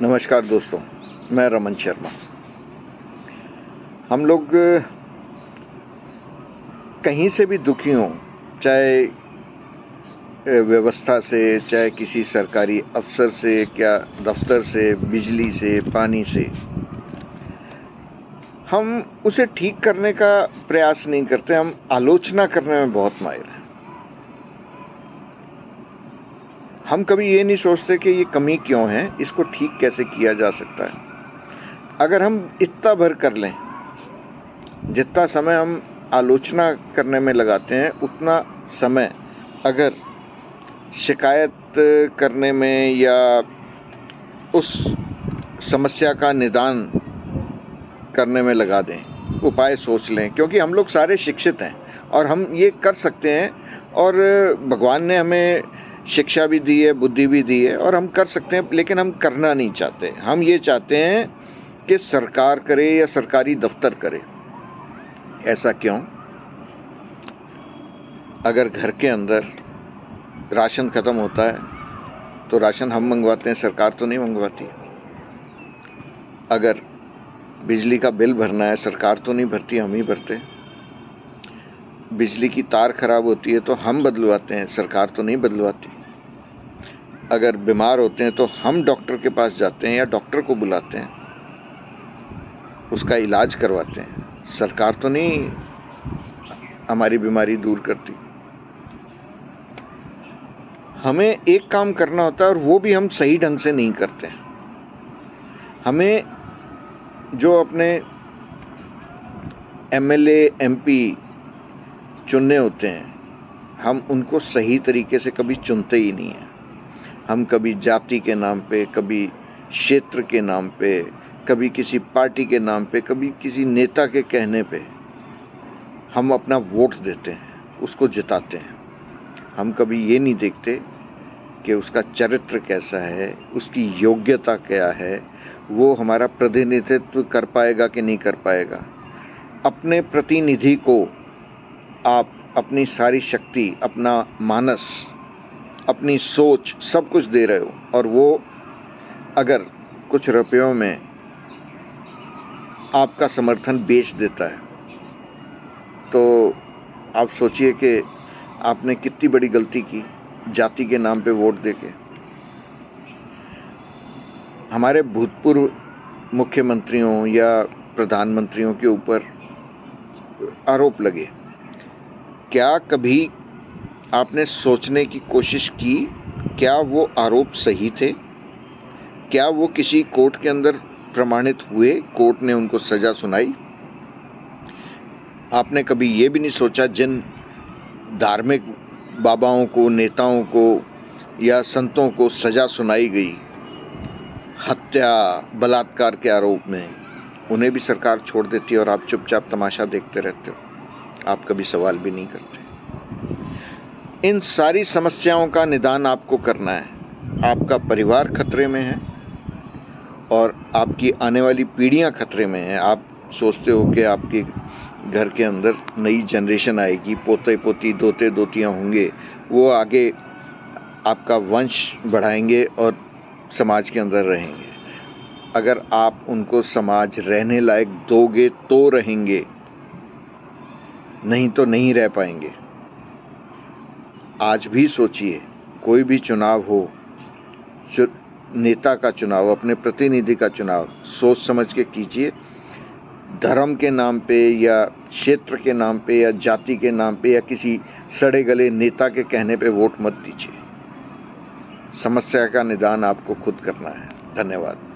नमस्कार दोस्तों, मैं रमन शर्मा। हम लोग कहीं से भी दुखी हों, चाहे व्यवस्था से, चाहे किसी सरकारी अफ़सर से, क्या दफ्तर से, बिजली से, पानी से, हम उसे ठीक करने का प्रयास नहीं करते, हम आलोचना करने में बहुत माहिर हैं। हम कभी ये नहीं सोचते कि ये कमी क्यों है, इसको ठीक कैसे किया जा सकता है। अगर हम इतना भर कर लें, जितना समय हम आलोचना करने में लगाते हैं, उतना समय अगर शिकायत करने में या उस समस्या का निदान करने में लगा दें, उपाय सोच लें, क्योंकि हम लोग सारे शिक्षित हैं और हम ये कर सकते हैं और भगवान ने हमें शिक्षा भी दी है, बुद्धि भी दी है और हम कर सकते हैं, लेकिन हम करना नहीं चाहते। हम ये चाहते हैं कि सरकार करे या सरकारी दफ्तर करे। ऐसा क्यों? अगर घर के अंदर राशन ख़त्म होता है तो राशन हम मंगवाते हैं, सरकार तो नहीं मंगवाती। अगर बिजली का बिल भरना है, सरकार तो नहीं भरती, हम ही भरते हैं। बिजली की तार खराब होती है तो हम बदलवाते हैं, सरकार तो नहीं बदलवाती। अगर बीमार होते हैं तो हम डॉक्टर के पास जाते हैं या डॉक्टर को बुलाते हैं, उसका इलाज करवाते हैं, सरकार तो नहीं हमारी बीमारी दूर करती। हमें एक काम करना होता है और वो भी हम सही ढंग से नहीं करते हैं। हमें जो अपने एमएलए, एमपी चुनने होते हैं, हम उनको सही तरीके से कभी चुनते ही नहीं हैं। हम कभी जाति के नाम पे, कभी क्षेत्र के नाम पे, कभी किसी पार्टी के नाम पे, कभी किसी नेता के कहने पे हम अपना वोट देते हैं, उसको जिताते हैं। हम कभी ये नहीं देखते कि उसका चरित्र कैसा है, उसकी योग्यता क्या है, वो हमारा प्रतिनिधित्व कर पाएगा कि नहीं कर पाएगा। अपने प्रतिनिधि को आप अपनी सारी शक्ति, अपना मानस, अपनी सोच, सब कुछ दे रहे हो और वो अगर कुछ रुपयों में आपका समर्थन बेच देता है, तो आप सोचिए कि आपने कितनी बड़ी गलती की जाति के नाम पे वोट देके। हमारे भूतपूर्व मुख्यमंत्रियों या प्रधानमंत्रियों के ऊपर आरोप लगे, क्या कभी आपने सोचने की कोशिश की, क्या वो आरोप सही थे? क्या वो किसी कोर्ट के अंदर प्रमाणित हुए, कोर्ट ने उनको सज़ा सुनाई? आपने कभी ये भी नहीं सोचा जिन धार्मिक बाबाओं को, नेताओं को या संतों को सज़ा सुनाई गई हत्या, बलात्कार के आरोप में, उन्हें भी सरकार छोड़ देती है और आप चुपचाप तमाशा देखते रहते हो, आप कभी सवाल भी नहीं करते। इन सारी समस्याओं का निदान आपको करना है। आपका परिवार खतरे में है और आपकी आने वाली पीढ़ियां खतरे में हैं। आप सोचते हो कि आपके घर के अंदर नई जनरेशन आएगी, पोते पोती, दोते दोतियां होंगे, वो आगे आपका वंश बढ़ाएंगे और समाज के अंदर रहेंगे। अगर आप उनको समाज रहने लायक दोगे तो रहेंगे, नहीं तो नहीं रह पाएंगे। आज भी सोचिए, कोई भी चुनाव हो, नेता का चुनाव, अपने प्रतिनिधि का चुनाव सोच समझ के कीजिए। धर्म के नाम पे या क्षेत्र के नाम पे या जाति के नाम पे या किसी सड़े गले नेता के कहने पे वोट मत दीजिए। समस्या का निदान आपको खुद करना है। धन्यवाद।